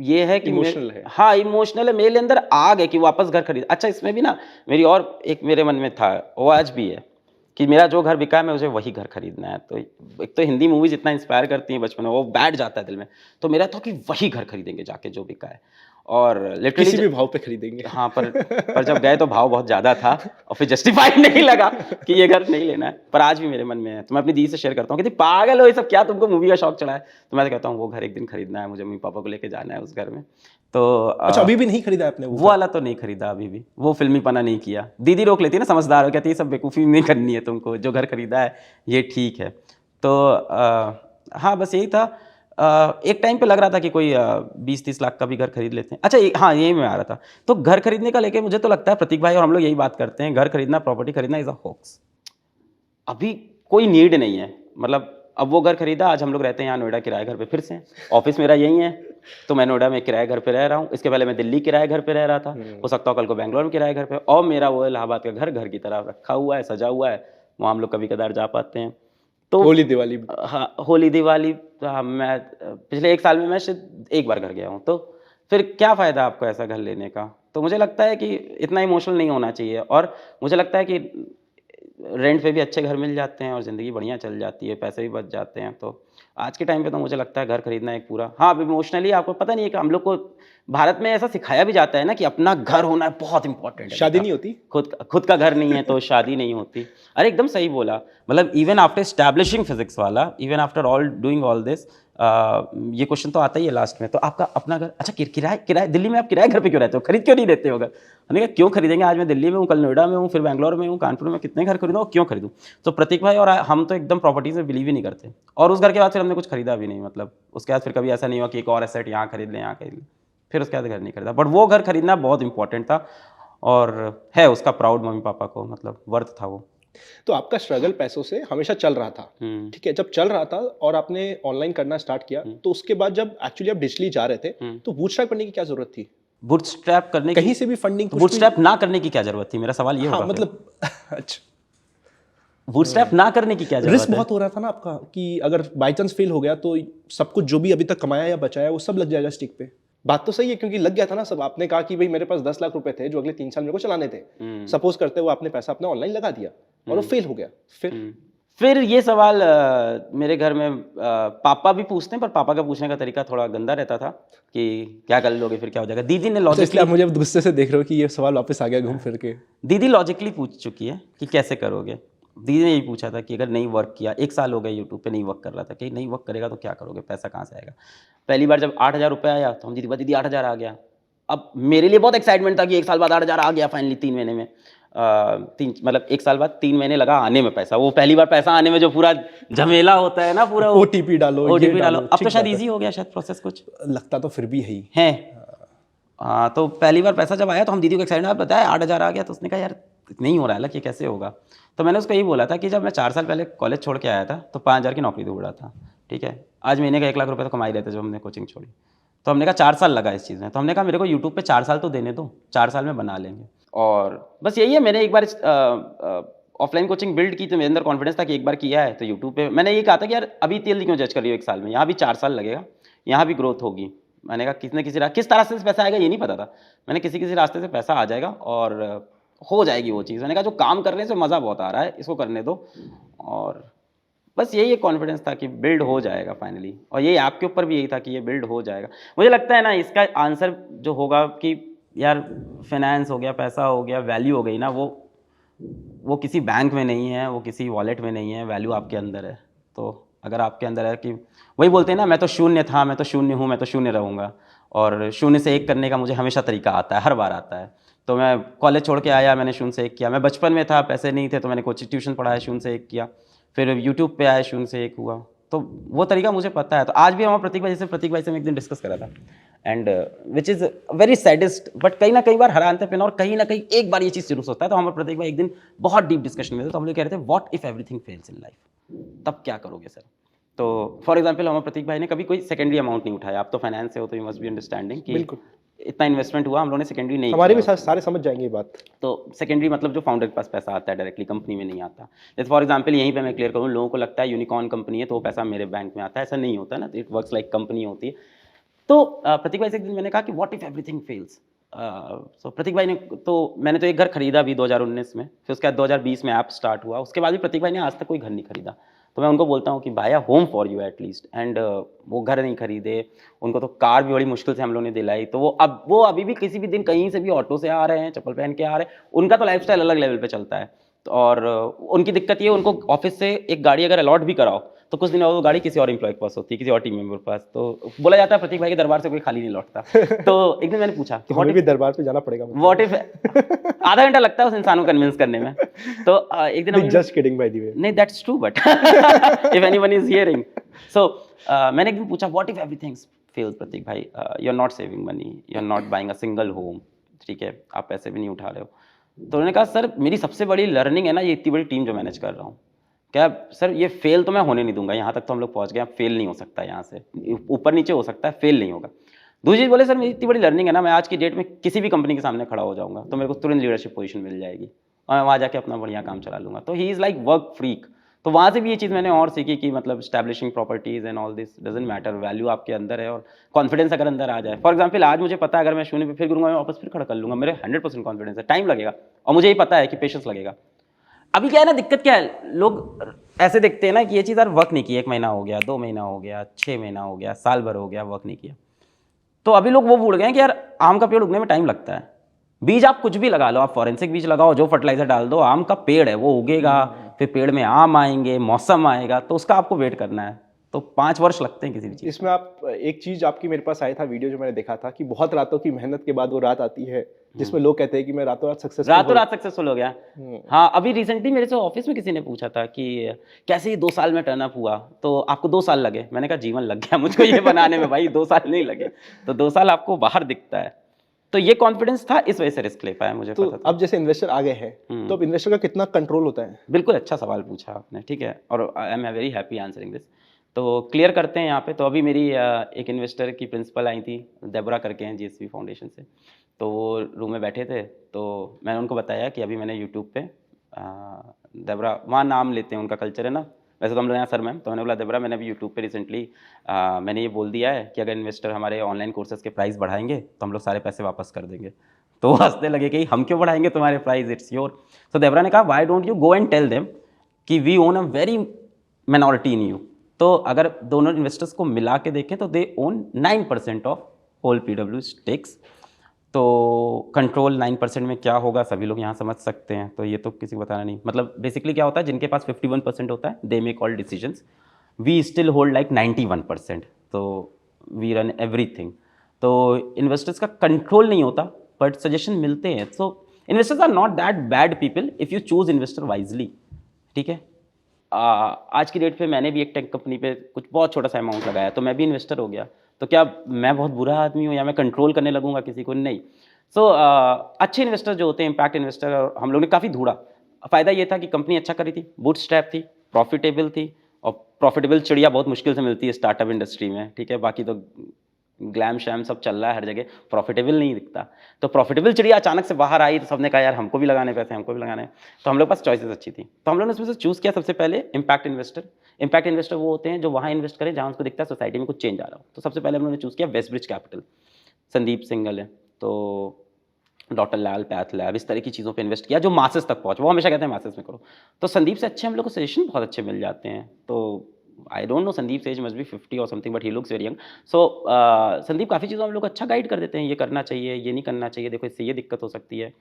ये है कि इमोशनल है। हाँ इमोशनल है, मेरे अंदर आग है कि वापस घर खरीद। अच्छा इसमें भी ना मेरी और एक मेरे मन में था, वो आज भी है, कि मेरा जो घर बिका है मुझे वही घर खरीदना है। तो एक तो हिंदी मूवीज इतना इंस्पायर करती हैं बचपन में, वो बैठ जाता है दिल में, तो मेरा था कि वही घर खरीदेंगे जाके जो बिका है, और लिटरली किसी भी भाव पे खरीदेंगे। हाँ पर जब गए तो भाव बहुत ज़्यादा था और फिर जस्टिफाइड नहीं लगा कि ये घर नहीं लेना है। पर आज भी मेरे मन में है, तो मैं अपनी दीदी से शेयर करता हूँ कि पागल हो ये सब, क्या तुमको मूवी का शौक चढ़ा है? तो मैं तो कहता हूँ वो घर एक दिन खरीदना है मुझे, मम्मी पापा को लेके जाना है उस घर में। तो अच्छा, अभी भी नहीं खरीदा आपने वो वाला तो नहीं खरीदा अभी भी, वो फिल्मीपना नहीं किया। दीदी रोक लेती है ना, समझदार हो, कहती है सब बेवकूफ़ी नहीं करनी है तुमको, जो घर खरीदा है ये ठीक है। तो हाँ बस यही था। एक टाइम पे लग रहा था कि कोई 20-30 लाख का भी घर खरीद लेते हैं। अच्छा हाँ यही मैं आ रहा था, तो घर खरीदने का लेके मुझे तो लगता है प्रतीक भाई और हम लोग यही बात करते हैं, घर खरीदना, प्रॉपर्टी खरीदना इज़ अ होक्स। अभी कोई नीड नहीं है, मतलब अब वो घर खरीदा, आज हम लोग रहते हैं यहाँ नोएडा किराए घर पे, फिर से ऑफिस मेरा यही है, तो मैं नोएडा में किराए घर पे रह रहा हूँ। इसके पहले मैं दिल्ली किराए घर पे रह रहा था, हो सकता हो कल को बैंगलोर में किराए घर पे, और मेरा वो इलाहाबाद का घर की तरह रखा हुआ है, सजा हुआ है, वहाँ हम लोग कभी कदार जा पाते हैं। तो होली दिवाली। हाँ होली दिवाली, हाँ मैं पिछले 1 साल में मैं सिर्फ 1 बार घर गया हूँ, तो फिर क्या फ़ायदा आपको ऐसा घर लेने का? तो मुझे लगता है कि इतना इमोशनल नहीं होना चाहिए, और मुझे लगता है कि रेंट पे भी अच्छे घर मिल जाते हैं और ज़िंदगी बढ़िया चल जाती है, पैसे भी बच जाते हैं। तो आज के टाइम पे तो मुझे लगता है घर खरीदना एक पूरा, हाँ अब इमोशनली आपको पता नहीं है कि हम लोग को भारत में ऐसा सिखाया भी जाता है ना कि अपना घर होना बहुत इंपॉर्टेंट है, शादी नहीं होती? खुद का घर नहीं है तो शादी नहीं होती। अरे एकदम सही बोला, मतलब इवन आफ्टर एस्टैब्लिशिंग फिजिक्स वाला, even after all doing all this, ये क्वेश्चन तो आता ही है लास्ट में, तो आपका अपना घर, अच्छा किराए दिल्ली में आप किराए घर पे क्यों रहते हो, खरीद क्यों नहीं लेते हो घर? हमने कहा क्यों खरीदेंगे, आज मैं दिल्ली में हूँ, कल नोएडा में हूँ, फिर बैंगलोर में हूँ, कानपुर में, कितने घर खरीदूँ, क्यों खरीदूँ? तो प्रतीक भाई और हम तो एकदम प्रॉपर्टीज में बिलीव ही नहीं करते, और उस घर के बाद फिर हमने कुछ खरीदा भी नहीं, मतलब उसके बाद फिर कभी ऐसा नहीं हुआ कि एक और एसेट यहाँ खरीद लें, यहाँ खरीद लें, फिर उसके बाद घर नहीं खरीदा। बट वो घर खरीदना बहुत इंपॉर्टेंट था, और है उसका प्राउड मम्मी पापा को, मतलब वर्थ था वो। तो आपका स्ट्रगल पैसों से हमेशा चल रहा था, ठीक है? जब चल रहा था और आपने ऑनलाइन करना स्टार्ट किया, तो उसके बाद जब एक्चुअली आप डिजिटली जा रहे थे, तो बूटस्ट्रैप करने की क्या जरूरत थी? बूटस्ट्रैप करने कहीं से भी फंडिंग, बूटस्ट्रैप ना करने की क्या जरूरत थी, मेरा सवाल ये हाँ होगा। मतलब अच्छा, बूटस्ट्रैप ना करने की क्या जरूरत रिस्क है? बहुत हो रहा था ना आपका कि अगर बाई चांस फेल हो गया तो सब कुछ जो भी अभी तक कमाया या बचाया वो सब लग जाएगा स्टिक पे। बात तो सही है, क्योंकि लग गया था ना सब। आपने कहा कि भाई मेरे पास 10 लाख रुपए थे जो अगले 3 साल मेरे को चलाने थे, सपोज करते हुए आपने पैसा अपना ऑनलाइन लगा दिया और वो फेल हो गया, फिर ये सवाल मेरे घर में पापा भी पूछते हैं, पर पापा का पूछने का तरीका थोड़ा गंदा रहता था कि क्या कर लोगे, फिर क्या हो जाएगा। दीदी ने तो लॉजिकली, इसलिए आप मुझे अब गुस्से से देख रहे हो कि ये सवाल वापस आ गया घूम फिर के। दीदी लॉजिकली पूछ चुकी है कि कैसे करोगे। दीदी ने यही पूछा था कि अगर नहीं वर्क किया, 1 साल हो गया यूट्यूब पे नहीं वर्क कर रहा था, कि नहीं वर्क करेगा तो क्या करोगे, पैसा कहाँ से आएगा। पहली बार जब 8,000 रुपये आया तो हम दीदी 8,000 आ गया। अब मेरे लिए बहुत एक्साइटमेंट था कि 1 साल बाद 8,000 आ गया फाइनली 3 महीने में। मतलब 1 साल बाद 3 महीने लगा आने में पैसा, वो पहली बार पैसा आने में जो पूरा झमेला होता है ना, पूरा ओटीपी डालो, ओटीपी डालो। अब तो शायद ईजी हो गया शायद प्रोसेस, कुछ लगता तो फिर भी है। तो पहली बार पैसा जब आया तो हम दीदी को एक्साइटेड, आप बताया 8,000 आ गया, तो उसने कहा यार नहीं हो रहा है लग, ये कैसे होगा। तो मैंने उसको यही बोला था कि जब मैं 4 साल पहले कॉलेज छोड़ के आया था तो 5,000 की नौकरी ढूंढ रहा था, ठीक है। आज महीने का 1 लाख रुपये तो कमा ही रहते जब हमने कोचिंग छोड़ी। तो हमने कहा 4 साल लगा इस चीज़ में, तो हमने कहा मेरे को यूट्यूब पे 4 साल तो देने दो, 4 साल में बना लेंगे। और बस यही है, मैंने एक बार ऑफलाइन कोचिंग बिल्ड की तो मेरे अंदर कॉन्फिडेंस था कि एक बार किया है तो यूट्यूब पे मैंने ये कहा था कि यार अभी जल्दी क्यों जज कर रही हो, 1 साल में, यहाँ भी 4 साल लगेगा, यहाँ भी ग्रोथ होगी। मैंने कहा किसी न किसी किस तरह से पैसा आएगा ये नहीं पता था, मैंने किसी रास्ते से पैसा आ जाएगा और हो जाएगी वो चीज़। मैंने कहा जो काम कर रहे हैं इसमें मज़ा बहुत आ रहा है, इसको करने दो। और बस यही एक कॉन्फिडेंस था कि बिल्ड हो जाएगा फाइनली, और यही आपके ऊपर भी यही था कि ये बिल्ड हो जाएगा। मुझे लगता है ना इसका आंसर जो होगा कि यार फाइनेंस हो गया, पैसा हो गया, वैल्यू हो गई ना, वो किसी बैंक में नहीं है, वो किसी वॉलेट में नहीं है, वैल्यू आपके अंदर है। तो अगर आपके अंदर है कि वही बोलते हैं ना, मैं तो शून्य था, मैं तो शून्य हूँ, मैं तो शून्य रहूँगा, और शून्य से एक करने का मुझे हमेशा तरीका आता है, हर बार आता है। तो मैं कॉलेज छोड़ के आया, मैंने शून्य से एक किया। मैं बचपन में था, पैसे नहीं थे तो मैंने कोचिंग ट्यूशन पढ़ाया, शून्य से एक किया। फिर यूट्यूब पे आया, शून्य से एक हुआ। तो वो तरीका मुझे पता है। तो आज भी हम प्रतीक भाई से मैं एक दिन डिस्कस करा था, and which is very saddest, but कहीं ना कई बार हर एंटरप्रेन्योर कहीं ना कहीं एक बार ये चीज़ जरूर सोचता है। तो हम और प्रतीक भाई एक दिन बहुत डीप डिस्कशन में थे, तो हम लोग कह रहे थे what if everything fails in life, तब क्या करोगे सर। तो फॉर एग्जाम्पल हमारे प्रतीक भाई ने कभी कोई सेकेंडरी अमाउंट नहीं उठाया। आप तो फाइनेंस से हो तो यू मस्ट बी अंडरस्टैंडिंग कि बिल्कुल। इतना इन्वेस्टमेंट हुआ, हम लोगों ने सेकेंडरी नहीं हमारे भी किया। सारे समझ जाएंगे ये बात। तो सेकेंडरी मतलब जो फाउंडर के पास पैसा आता है डायरेक्टली, कंपनी में नहीं आता। जैसे फॉर एग्जांपल यहीं पे मैं क्लियर करूँ, लोगों को लगता है यूनिकॉर्न कंपनी है तो वो पैसा मेरे बैंक में आता है, ऐसा नहीं होता ना, इट वर्क्स लाइक कंपनी होती है। तो प्रतीक भाई से एक दिन मैंने कहा कि व्हाट इफ एवरीथिंग फेल्स। सो प्रतीक भाई ने, तो मैंने तो एक घर खरीदा भी 2019 में, फिर उसके बाद 2020 में ऐप स्टार्ट हुआ, उसके बाद भी प्रतीक भाई ने आज तक कोई घर नहीं खरीदा। तो मैं उनको बोलता हूँ कि buy a home for you at least, and वो घर नहीं खरीदे, उनको तो कार भी बड़ी मुश्किल से हम लोगों ने दिलाई। तो वो अभी भी किसी भी दिन कहीं से भी ऑटो से आ रहे हैं, चप्पल पहन के आ रहे हैं, उनका तो लाइफस्टाइल अलग लेवल पे चलता है। तो और उनकी दिक्कत ये है, उनको ऑफिस से एक गाड़ी अगर अलॉट भी कराओ तो कुछ दिन बाद वो गाड़ी किसी और एम्प्लॉय के पास होती है, किसी और टीम मेंबर के पास। तो बोला जाता है प्रतीक भाई के दरबार से कोई खाली नहीं लौटता। तो एक दिन मैंने पूछा तो हमें भी दरबार पे जाना पड़ेगा। व्हाट इफ, आधा घंटा लगता है उस इंसान को कन्विंस करने में। तो एक दिन just kidding by the way. नहीं, that's true, but if anyone is hearing. So मैंने एक दिन पूछा what if everything fails Prateek भाई, you are not saving money, you are not buying a single home, ठीक है, आप पैसे भी नहीं उठा रहे हो। तो उन्होंने कहा सर मेरी सबसे बड़ी लर्निंग है ना ये इतनी बड़ी टीम जो मैनेज कर रहा हूँ। क्या सर ये फेल तो मैं होने नहीं दूंगा, यहाँ तक तो हम लोग पहुँच गए, अब फेल नहीं हो सकता, यहाँ से ऊपर नीचे हो सकता है, फेल नहीं होगा। दूसरी चीज़ बोले सर मेरी इतनी बड़ी लर्निंग है ना, मैं आज की डेट में किसी भी कंपनी के सामने खड़ा हो जाऊंगा तो मेरे को तुरंत लीडरशिप पोजीशन मिल जाएगी और मैं वहाँ जाके अपना बढ़िया काम चला लूँगा। तो he is like work freak. तो वहाँ से भी ये चीज़ मैंने और सीखी कि मतलब establishing properties and all this doesn't matter, value आपके अंदर है और कॉन्फिडेंस अगर अंदर आ जाए। फॉर एग्जाम्पल आज मुझे पता है अगर मैं शून्य पे फिर गिरूंगा मैं वापस फिर खड़ा कर लूँगा, मेरे 100% कॉन्फिडेंस है। टाइम लगेगा और मुझे ही पता है कि पेशेंस लगेगा। अभी क्या है ना, दिक्कत क्या है, लोग ऐसे देखते हैं ना कि ये चीज़ यार वर्क नहीं की, 1 महीना हो गया, 2 महीना हो गया, 6 महीना हो गया, साल भर हो गया, वर्क नहीं किया। तो अभी लोग वो भूल गए हैं कि यार आम का पेड़ उगने में टाइम लगता है। बीज आप कुछ भी लगा लो, आप फॉरेंसिक बीज लगाओ, जो फर्टिलाइजर डाल दो, आम का पेड़ है वो उगेगा, फिर पेड़ में आम आएंगे, मौसम आएगा, तो उसका आपको वेट करना है। तो 5 वर्ष लगते हैं किसी भी चीज़। इसमें आप एक चीज आपकी मेरे पास आया था वीडियो जो मैंने देखा था कि बहुत रातों की मेहनत के बाद वो रात आती है जिसमें लोग कहते हैं कि मैं रातों रात सक्सेसफुल हो गया। हाँ, अभी रिसेंटली मेरे से ऑफिस में किसी ने पूछा था कि कैसे ये 2 साल में टर्न अप हुआ, तो आपको 2 साल लगे। मैंने कहा जीवन लग गया मुझको ये बनाने में भाई, 2 साल नहीं लगे। तो 2 साल आपको बाहर दिखता है। तो ये कॉन्फिडेंस था, इस वजह से रिस्क ले पाया, मुझे तो पता था। अब जैसे इन्वेस्टर आ गए हैं तो अब इन्वेस्टर का कितना कंट्रोल होता है? बिल्कुल अच्छा सवाल पूछा आपने, ठीक है, और I am very happy answering this. तो क्लियर करते हैं यहाँ पे। तो अभी मेरी एक इन्वेस्टर की प्रिंसिपल आई थी, देबरा करके हैं जीएसवी फाउंडेशन से। तो वो रूम में बैठे थे, तो मैंने उनको बताया कि अभी मैंने यूट्यूब पे देबरा, वहाँ नाम लेते हैं, उनका कल्चर है ना, वैसे तो हम लोग यहाँ सर मैम। तो मैंने बोला देबरा मैंने अभी यूट्यूब पे रिसेंटली मैंने ये बोल दिया है कि अगर इन्वेस्टर हमारे ऑनलाइन कोर्सेज के प्राइस बढ़ाएंगे तो हम लोग सारे पैसे वापस कर देंगे। तो वो हंसने लगे कि हम क्यों बढ़ाएंगे तुम्हारे प्राइस, इट्स योर। तो देबरा ने कहा why don't you go and tell them कि we own a very minority in you. तो अगर दोनों इन्वेस्टर्स को मिला के देखें तो they own 9% of whole PW stakes. तो कंट्रोल 9% में क्या होगा सभी लोग यहाँ समझ सकते हैं, तो ये तो किसी को बताना नहीं। मतलब बेसिकली क्या होता है, जिनके पास 51% होता है they make all decisions, we still hold like 91%, तो वी रन एवरीथिंग। तो इन्वेस्टर्स का कंट्रोल नहीं होता बट सजेशन मिलते हैं। So investors are not that bad people if you choose investor wisely, ठीक है। आज की डेट पे मैंने भी एक टेक कंपनी पे कुछ बहुत छोटा सा अमाउंट लगाया तो मैं भी इन्वेस्टर हो गया। तो क्या मैं बहुत बुरा आदमी हूँ या मैं कंट्रोल करने लगूंगा किसी को? नहीं। सो अच्छे इन्वेस्टर जो होते हैं, इम्पैक्ट इन्वेस्टर, हम लोग ने काफ़ी ढूंढा। फ़ायदा ये था कि कंपनी अच्छा करी थी, बूटस्ट्रैप थी, प्रॉफिटेबल थी, और प्रॉफिटेबल चिड़िया बहुत मुश्किल से मिलती है स्टार्टअप इंडस्ट्री में, ठीक है। बाकी तो ग्लैम शैम सब चल रहा है हर जगह, प्रॉफिटेबल नहीं दिखता। तो प्रॉफिटेबल चिड़िया अचानक से बाहर आई तो सबने कहा यार हमको भी लगाने पैसे, हमको भी लगाने। तो हम लोग पास चॉइसेस अच्छी थी, तो हम लोग ने उसमें से चूज़ किया सबसे पहले इम्पैक्ट इन्वेस्टर। इम्पैक्ट इन्वेस्टर वो होते हैं जो वहाँ इन्वेस्ट करें जहाँ उसको दिखता है सोसाइटी में कुछ चेंज आ रहा हो। तो सबसे पहले हम लोगों ने चूज़ किया वेस्टब्रिज कैपिटल, संदीप सिंगल है। तो डॉक्टर लाल पैथ लैब, इस तरह की चीज़ों पे इन्वेस्ट किया जो मासेस तक पहुँच। वो हमेशा कहते हैं मासेस में करो। तो संदीप से अच्छे हम लोग को सजेशन बहुत अच्छे मिल जाते हैं। तो I don't know, Sandeep age must be 50 और something, but he looks very young. So Sandeep काफ़ी चीज़ों हम लोग को अच्छा गाइड कर देते हैं, ये करना चाहिए, ये नहीं करना चाहिए, देखो इससे ये दिक्कत हो सकती है।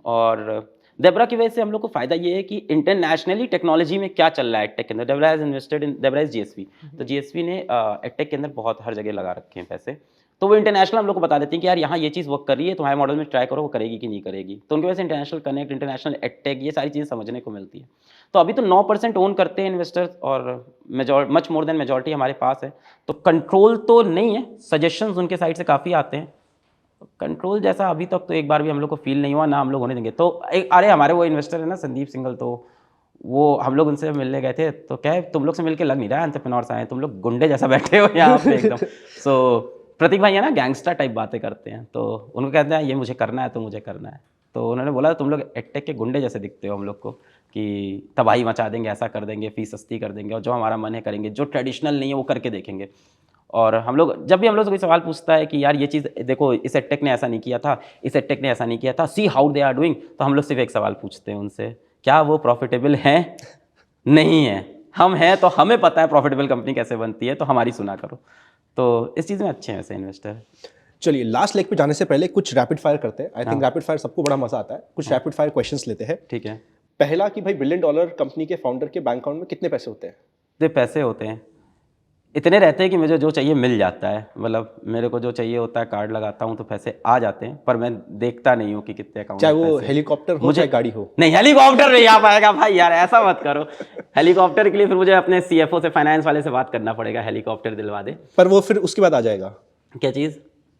और देबरा की वजह से हम लोग को फ़ायदा ये है कि इंटरनेशनली टेक्नोलॉजी में क्या चल रहा है एडटेक के अंदर। Debra has invested in, Debra is GSV, तो जीएसवी ने एडटेक के अंदर बहुत हर जगह लगा रखे हैं पैसे। तो वो इंटरनेशनल हम लोग को बता देते हैं कि यार यहाँ ये चीज़ वर्क कर रही है, तुम्हारे मॉडल में ट्राई करो, वो करेगी कि नहीं करेगी। तो उनकी वजह से इंटरनेशनल कनेक्ट, इंटरनेशनल एडटेक, ये सारी चीज़ें समझने को मिलती है। तो अभी तो 9% ओन करते हैं इन्वेस्टर्स, और मच मोर देन मेजॉरिटी हमारे पास है। तो कंट्रोल तो नहीं है, सजेशंस उनके साइड से काफ़ी आते हैं। कंट्रोल जैसा अभी तक तो एक बार भी हम लोग को फील नहीं हुआ, ना हम लोग होने देंगे। तो अरे हमारे वो इन्वेस्टर है ना संदीप सिंघल, तो वो हम लोग उनसे मिलने गए थे, तो क्या है, तुम लोग से मिलके लग नहीं रहा है एंटरप्रेन्योर्स आए, तुम लोग गुंडे जैसा बैठे हो यहाँ पे एकदम। सो प्रतीक भाई है ना, गैंगस्टर टाइप बातें करते हैं, तो उनको कहते हैं ये मुझे करना है तो मुझे करना है। तो उन्होंने बोला तुम लोग एडटेक के गुंडे जैसे दिखते हो हम लोग को, कि तबाही मचा देंगे, ऐसा कर देंगे, फीस सस्ती कर देंगे, और जो हमारा मन है करेंगे, जो ट्रेडिशनल नहीं है वो करके देखेंगे। और हम लोग जब भी हम लोग से कोई सवाल पूछता है कि यार ये चीज़ देखो, इस एडटेक ने ऐसा नहीं किया था, इस एडटेक ने ऐसा नहीं किया था, see how they are doing, तो हम लोग सिर्फ एक सवाल पूछते हैं उनसे, क्या वो प्रॉफिटेबल हैं? नहीं है। हम हैं तो हमें पता है प्रॉफिटेबल कंपनी कैसे बनती है, तो हमारी सुना करो। तो इस चीज़ में अच्छे हैं वैसे इन्वेस्टर। चलिए लास्ट लेग पे जाने से पहले कुछ रैपिड फायर करते हैं। आई थिंक रैपिड फायर सबको बड़ा मजा आता है। कुछ रैपिड फायर क्वेश्चंस लेते हैं। ठीक है। पहला कि भाई $1 बिलियन कंपनी के फाउंडर के बैंक अकाउंट में कितने पैसे होते हैं? तो पैसे होते हैं, इतने रहते हैं कि मुझे जो चाहिए मिल जाता है। मतलब मेरे को जो चाहिए होता है, कार्ड लगाता हूँ तो पैसे आ जाते हैं, पर मैं देखता नहीं हूँ कि कितने अकाउंट चाहे में वो पैसे। हेलीकॉप्टर हो मुझे चाहे गाड़ी हो। नहीं, हेलीकॉप्टर नहीं आ पाएगा भाई, यार ऐसा मत करो। हेलीकॉप्टर के लिए फिर मुझे अपने सीएफओ से, फाइनेंस वाले से बात करना पड़ेगा, हेलीकॉप्टर दिलवा दे। पर वो फिर उसके बाद आ जाएगा, क्या चीज़?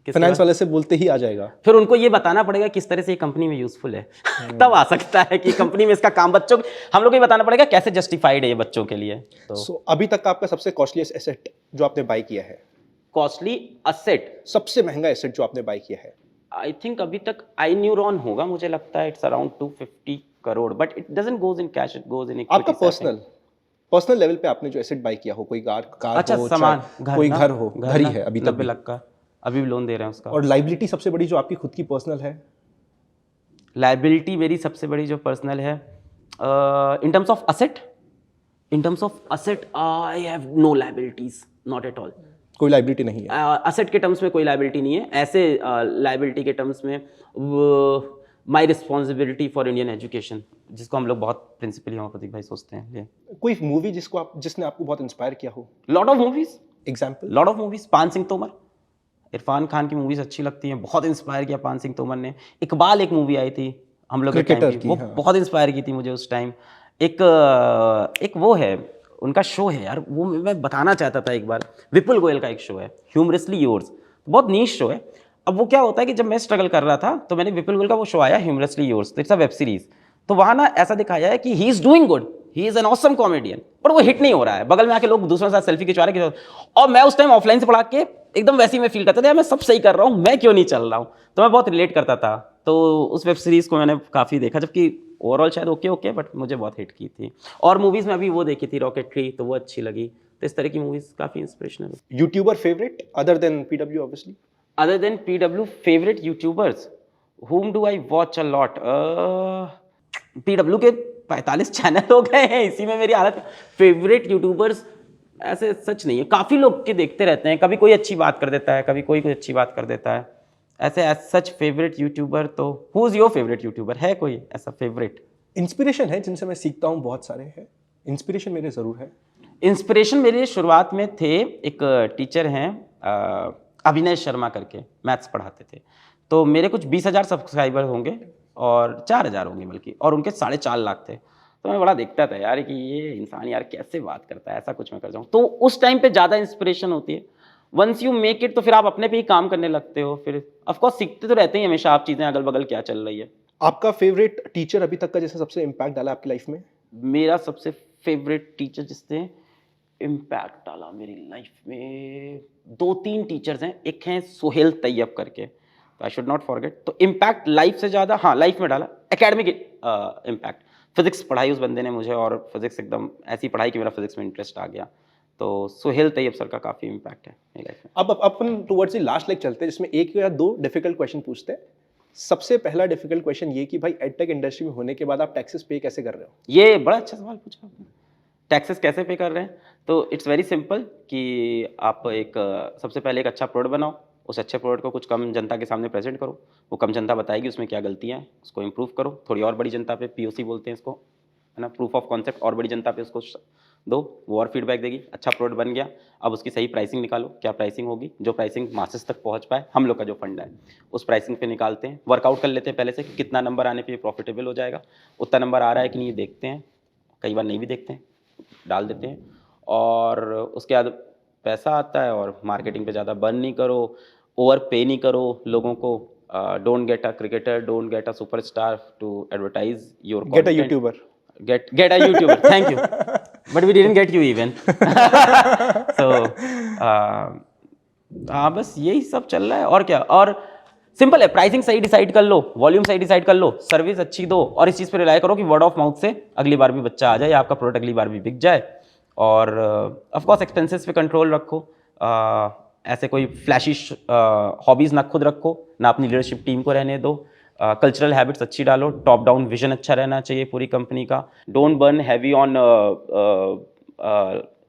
फाइनेंस वाले से बोलते ही आ जाएगा। फिर उनको ये बताना पड़ेगा किस तरह से ये कंपनी में यूजफुल है। तब आ सकता है कि कंपनी में इसका काम, बच्चों हम लोग को ये बताना पड़ेगा कैसे जस्टिफाइड है ये बच्चों के लिए। तो सो अभी तक का आपका सबसे कॉस्टलीस्ट एसेट जो आपने बाय किया है? कॉस्टली असेट, सबसे महंगा एसेट जो आपने बाय किया है? आई थिंक अभी तक आई न्यूरॉन होगा, मुझे लगता है it's around 250 crore, but it doesn't goes in cash, it goes in equity. आपका पर्सनल लेवल पे आपने जो एसेट बाय किया हो, कोई कार अच्छा, हो, सामान, कोई घर हो, घर ही है अभी तक 90 लाख का, अभी भी लोन दे रहे हैं उसका। और लाइबिलिटी सबसे बड़ी जो आपकी खुद की पर्सनल है? लाइबिलिटी मेरी सबसे बड़ी जो पर्सनल है, in terms of asset, I have no liabilities, not at all. कोई लाइबिलिटी नहीं है? असेट के टर्म्स में कोई लाइबिलिटी नहीं है। ऐसे लाइबिलिटी के टर्म्स में my responsibility for Indian education, जिसको हम लोग बहुत प्रिंसिपली हम प्रतीक भाई सोचते हैं। ये कोई मूवी जिसने आपको बहुत इंस्पायर किया हो? Lot of movies, example? Lot of movies. पान सिंह तोमर, इरफान खान की मूवीज अच्छी लगती हैं, बहुत इंस्पायर किया पान सिंह तोमर ने। इकबाल एक मूवी आई थी हम लोग के टाइम की, वो बहुत इंस्पायर की थी मुझे उस टाइम। एक वो है उनका शो है यार, वो मैं बताना चाहता था एक बार, विपुल गोयल का एक शो है, ह्यूमरसली योर्स, बहुत नीश शो है। अब वो क्या होता है कि जब मैं स्ट्रगल कर रहा था तो मैंने विपुल गोयल का वो शो आया ह्यूमरसली योर्स, तो इट्स अ वेब सीरीज। तो वहाँ ना ऐसा दिखाया है कि he is doing good, he is an awesome comedian, पर वो हिट नहीं हो रहा है। बगल में आके लोग दूसरों के साथ सेल्फी खिंचवा रहे हैं, और मैं उस टाइम ऑफलाइन से पढ़ा के एकदम वैसे ही फील करता था, मैं सब सही कर रहा हूँ, मैं क्यों नहीं चल रहा हूँ। तो मैं बहुत रिलेट करता था। तो उस वेब सीरीज को मैंने काफ़ी देखा, जबकि ओवरऑल शायद ओके, बट मुझे बहुत हिट की थी। और मूवीज़ में अभी वो देखी थी रॉकेटरी, तो वो अच्छी लगी। तो इस तरह की मूवीज़ काफ़ी inspirational. YouTuber favourite other than PW obviously? Other than PW favourite YouTubers whom do I watch a lot? PW के 45 चैनल हो गए हैं, इसी में मेरी हालत। फेवरेट यूट्यूबर्स ऐसे सच नहीं है, काफ़ी लोग के देखते रहते हैं, कभी कोई अच्छी बात कर देता है, कभी कोई अच्छी बात कर देता है। ऐसे एज सच फेवरेट यूट्यूबर तो who is your favourite YouTuber? है कोई ऐसा फेवरेट? इंस्पिरेशन है जिनसे मैं सीखता हूँ, बहुत सारे हैं। इंस्पिरेशन मेरे ज़रूर है। इंस्पिरेशन मेरे शुरुआत में थे, एक टीचर हैं अभिनय शर्मा करके, मैथ्स पढ़ाते थे। तो मेरे कुछ 20,000 सब्सक्राइबर होंगे और 4,000 होंगे बल्कि, और उनके 4.5 लाख थे। तो मैं बड़ा देखता था यार कि ये इंसान यार कैसे बात करता है, ऐसा कुछ मैं कर जाऊँ। तो उस टाइम पे ज़्यादा इंस्पिरेशन होती है। वंस यू मेक इट तो फिर आप अपने पे ही काम करने लगते हो। फिर ऑफकोर्स सीखते तो रहते ही हमेशा आप चीज़ें, अगल बगल क्या चल रही है। आपका फेवरेट टीचर अभी तक का जिसने सबसे इम्पैक्ट डाला आपकी लाइफ में? मेरा सबसे फेवरेट टीचर जिसने इम्पैक्ट डाला मेरी लाइफ में, 2-3 टीचर्स हैं। एक हैं सोहेल तैयब करके, तो आई शुड नॉट फॉरगेट। तो इम्पैक्ट लाइफ से ज़्यादा, हाँ लाइफ में डाला एकेडमिक इम्पैक्ट। फिजिक्स पढ़ाई उस बंदे ने मुझे, और फिजिक्स एकदम ऐसी पढ़ाई कि मेरा फिजिक्स में इंटरेस्ट आ गया। तो सोहेल तैयब सर का काफ़ी इम्पैक्ट है मेरी लाइफ में। अब अपन टुवर्ड्स द लास्ट लेग चलते हैं, जिसमें 1 या 2 डिफिकल्ट क्वेश्चन पूछते हैं, सबसे पहला डिफिकल्ट क्वेश्चन ये कि भाई एडटेक इंडस्ट्री में होने के बाद आप टैक्सेस पे कैसे कर रहे हो? ये बड़ा अच्छा सवाल पूछा आपने। टैक्सेस कैसे पे कर रहे हैं? तो इट्स वेरी सिंपल कि आप एक सबसे पहले एक अच्छा प्रोडक्ट बनाओ, उस अच्छे प्रोडक्ट को कुछ कम जनता के सामने प्रेजेंट करो, वो कम जनता बताएगी उसमें क्या गलतियाँ हैं, उसको इम्प्रूव करो, थोड़ी और बड़ी जनता पे, POC बोलते हैं इसको, है ना, प्रूफ ऑफ कॉन्सेप्ट, और बड़ी जनता पे उसको दो, वो और फीडबैक देगी, अच्छा प्रोडक्ट बन गया, अब उसकी सही प्राइसिंग निकालो, क्या प्राइसिंग होगी, जो प्राइसिंग मासेस तक पहुंच पाए, हम लोग का जो फंड है उस प्राइसिंग पे निकालते हैं, वर्कआउट कर लेते हैं पहले से कि कितना नंबर आने पे ये प्रॉफिटेबल हो जाएगा, उतना नंबर आ रहा है कि नहीं ये देखते हैं, कई बार नहीं भी देखते हैं, डाल देते हैं, और उसके बाद पैसा आता है, और मार्केटिंग पे ज़्यादा बर्न नहीं करो, ओवर पे नहीं करो लोगों को, don't get a cricketer, don't get a superstar to advertise your get a YouTuber, get a YouTuber. Thank you, but we didn't get you even. So हाँ, बस यही सब चल रहा है, और क्या, और सिंपल है, प्राइसिंग सही डिसाइड कर लो, वॉल्यूम सही डिसाइड कर लो, सर्विस अच्छी दो, और इस चीज़ पे रिलाई करो कि वर्ड ऑफ माउथ से अगली बार भी बच्चा आ जाए, आपका प्रोडक्ट अगली बार भी बिक जाए, और ऑफ कोर्स एक्सपेंसेस पे कंट्रोल रखो, ऐसे कोई फ्लैशिश हॉबीज़ ना खुद रखो, ना अपनी लीडरशिप टीम को रहने दो, कल्चरल हैबिट्स अच्छी डालो, टॉप डाउन विजन अच्छा रहना चाहिए पूरी कंपनी का, don't burn heavy on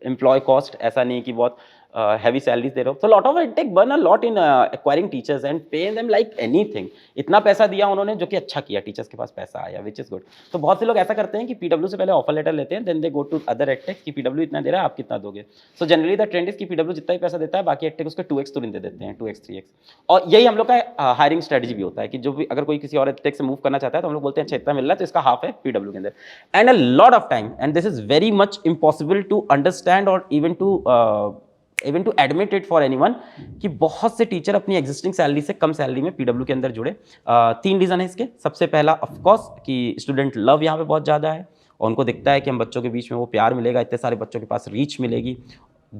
employee cost, ऐसा नहीं कि बहुत हैवी सैलरीज दे रहे हो, तो lot of it take burn a lot in acquiring teachers and pay them like anything, इतना पैसा दिया उन्होंने जो कि अच्छा किया, टीचर्स के पास पैसा आया, विच इज गुड। तो बहुत से लोग ऐसा करते हैं कि PW से पहले ऑफर लेटर लेते हैं, then they go to other edtech कि PW इतना दे रहा है, आप कितना दोगे। So generally the trend is कि PW जितना ही पैसा देता है, बाकी एडटेक उसके 2x तुरंत दे देते हैं, 2x 3x, और यही हम लोग का हायरिंग स्ट्रेटजी भी होता है कि जो भी अगर कोई किसी और एडटेक से मूव करना चाहता है तो हम लोग बोलते हैं अच्छा इतना मिल रहा है तो इसका हाफ है PW के अंदर, and a lot of time, and this is very much impossible to understand और even to admit it for anyone कि बहुत से टीचर अपनी एग्जिस्टिंग सैलरी से कम सैलरी में PW के अंदर जुड़े। 3 रीज़न है इसके। सबसे पहला ऑफकोर्स कि स्टूडेंट लव यहाँ पे बहुत ज़्यादा है, और उनको दिखता है कि हम बच्चों के बीच में वो प्यार मिलेगा, इतने सारे बच्चों के पास रीच मिलेगी।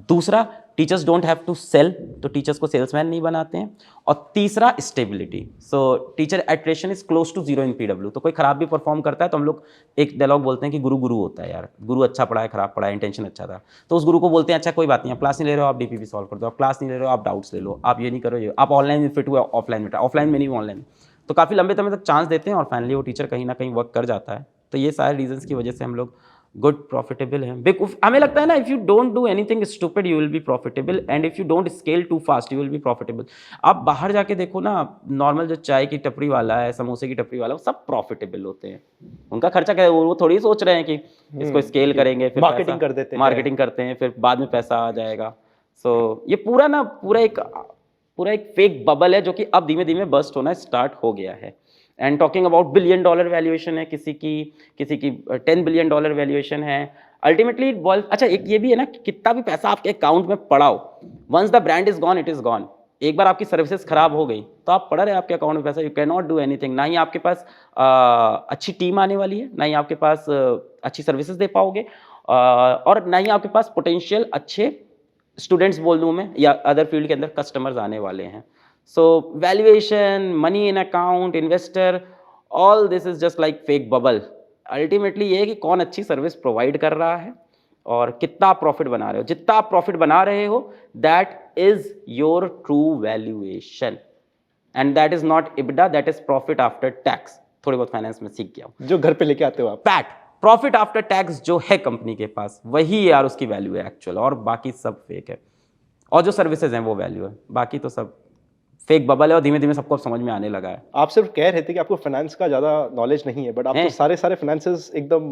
दूसरा, teachers don't have to sell, तो टीचर्स को सेल्समैन नहीं बनाते हैं। और तीसरा, stability. So teacher attrition is close to zero in PW। तो कोई खराब भी परफॉर्म करता है तो हम लोग एक डायलॉग बोलते हैं कि गुरु गुरु होता है यार, गुरु अच्छा पढ़ा है, खराब पढ़ा है, इंटेंशन अच्छा था, तो उस गुरु को बोलते हैं अच्छा कोई बात नहीं, आप क्लास नहीं ले रहे हो, आप DPP सॉल्व कर दो, आप क्लास नहीं ले रहे हो, आप डाउट्स ले लो, आप ये नहीं करो, ये आप ऑनलाइन फिट हुए, ऑफलाइन में, ऑफलाइन में नहीं ऑनलाइन, तो काफ़ी लंबे समय तक चांस देते हैं, और फाइनली वो टीचर कहीं ना कहीं वर्क कर जाता है। तो ये सारे रीजंस की वजह से हम लोग गुड प्रॉफिटेबल है। हमें लगता है ना, if you don't do anything stupid you will be profitable, and if you don't scale too fast you will be profitable. आप बाहर जाके देखो ना, नॉर्मल जो चाय की टपरी वाला है, समोसे की टपरी वाला है, वो सब प्रॉफिटेबल होते हैं। उनका खर्चा क्या है, वो थोड़ी सोच रहे हैं कि इसको स्केल करेंगे, फिर मार्केटिंग कर देते हैं, मार्केटिंग करते हैं, फिर बाद में पैसा आ जाएगा। सो ये पूरा एक फेक बबल है जो कि अब धीमे धीमे बस्ट होना स्टार्ट हो गया है। And talking about $1 billion valuation है, किसी की $10 बिलियन वैल्यूएशन है। अल्टीमेटली अच्छा एक ये भी है ना, कितना भी पैसा आपके अकाउंट में पड़ाओ, once the brand is gone it is gone. एक बार आपकी सर्विसेज खराब हो गई तो आप पड़ा रहे आपके अकाउंट में पैसा, you can not do anything. ना ही आपके पास अच्छी टीम आने वाली है, ना ही आपके पास अच्छी सर्विसेज दे पाओगे, और ना ही आपके पास पोटेंशियल अच्छे स्टूडेंट्स बोल दूँ मैं, या अदर फील्ड के अंदर कस्टमर्स आने वाले हैं। So valuation, money in account, investor, all this is just like fake bubble. Ultimately ये है कि कौन अच्छी सर्विस प्रोवाइड कर रहा है और कितना प्रॉफिट बना रहे हो। जितना आप प्रॉफिट बना रहे हो that is your true valuation, and that is not EBITDA, that is profit after tax। थोड़ी बहुत फाइनेंस में सीख गया हूँ, जो घर पे लेके आते हो आप। पैट प्रॉफिट आफ्टर टैक्स जो है कंपनी के पास, वही यार उसकी वैल्यू है एक्चुअल, और बाकी सब फेक है। और जो सर्विसेज हैं वो वैल्यू है, बाकी तो सब फेक बबल है, और धीमे धीमे सबको समझ में आने लगा है। आप सिर्फ कह रहे थे कि आपको फाइनेंस का ज़्यादा नॉलेज नहीं है, बट आप तो सारे फाइनेंसेस एकदम।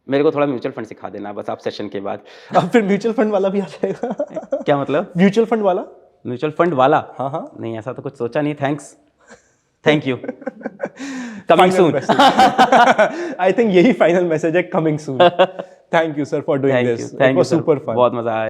मेरे को थोड़ा म्यूचुअल फंड सिखा देना बस आप सेशन के बाद। अब फिर म्यूचुअल फंड वाला भी आ जाएगा। क्या मतलब? म्यूचुअल फंड वाला? म्यूचुअल फंड वाला? हाँ हाँ, नहीं ऐसा तो कुछ सोचा नहीं। Thanks, thank you. Coming soon. I think यही फाइनल मैसेज है, coming soon. Thank you sir for doing this, it was super fun, बहुत मजा आया।